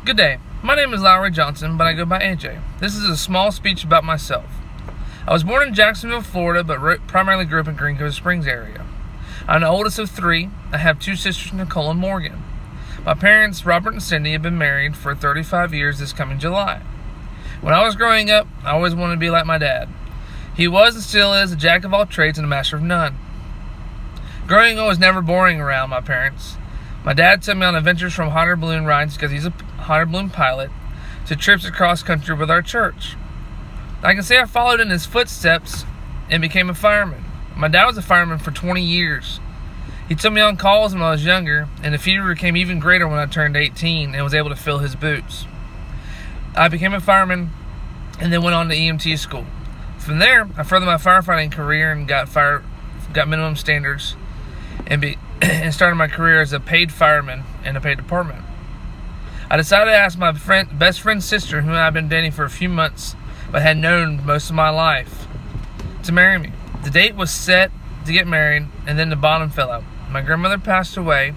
Good day. My name is Lowry Johnson, but I go by AJ. This is a small speech about myself. I was born in Jacksonville, Florida, but primarily grew up in Green Cove Springs area. I'm the oldest of three. I have two sisters, Nicole and Morgan. My parents, Robert and Cindy, have been married for 35 years this coming July. When I was growing up, I always wanted to be like my dad. He was and still is a jack of all trades and a master of none. Growing up was never boring around my parents. My dad took me on adventures from hot air balloon rides because he's a hot air balloon pilot to trips across country with our church. I can say I followed in his footsteps and became a fireman. My dad was a fireman for 20 years. He took me on calls when I was younger, and the fever became even greater when I turned 18 and was able to fill his boots. I became a fireman and then went on to EMT school. From there, I furthered my firefighting career and got minimum standards and started my career as a paid fireman in a paid department. I decided to ask my best friend's sister, whom I've been dating for a few months but had known most of my life, to marry me. The date was set to get married, and then the bottom fell out. My grandmother passed away,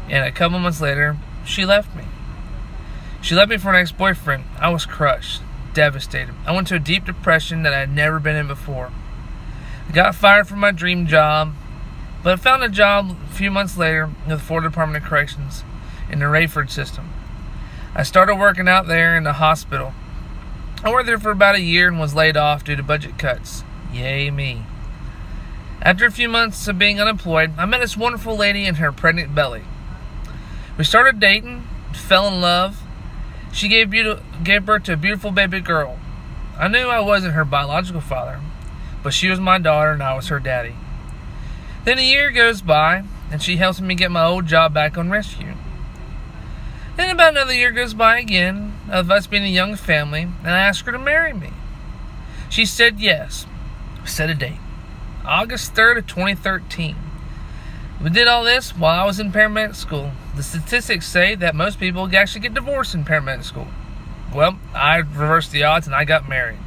and a couple months later, she left me. She left me for an ex-boyfriend. I was crushed, devastated. I went to a deep depression that I had never been in before. I got fired from my dream job, but I found a job a few months later with the Florida Department of Corrections in the Rayford system. I started working out there in the hospital. I worked there for about a year and was laid off due to budget cuts. Yay me. After a few months of being unemployed, I met this wonderful lady and her pregnant belly. We started dating, fell in love. She gave birth to a beautiful baby girl. I knew I wasn't her biological father, but she was my daughter and I was her daddy. Then a year goes by, and she helps me get my old job back on rescue. Then about another year goes by again, of us being a young family, and I asked her to marry me. She said yes. We set a date. August 3rd of 2013. We did all this while I was in paramedic school. The statistics say that most people actually get divorced in paramedic school. Well, I reversed the odds and I got married.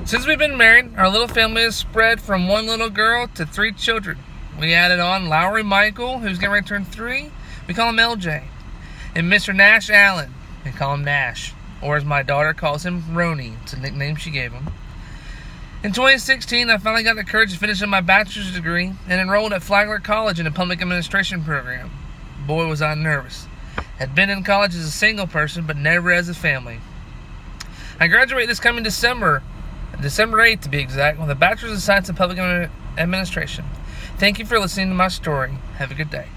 Since we've been married, our little family has spread from one little girl to 3 children. We added on Lowry Michael, who's getting ready to turn 3. We call him LJ. And Mr. Nash Allen. We call him Nash. Or as my daughter calls him, Roni. It's a nickname she gave him. In 2016, I finally got the courage to finish my bachelor's degree and enrolled at Flagler College in a public administration program. Boy, was I nervous. Had been in college as a single person, but never as a family. I graduate this coming December 8th to be exact, with a Bachelor's of Science in Public Administration. Thank you for listening to my story. Have a good day.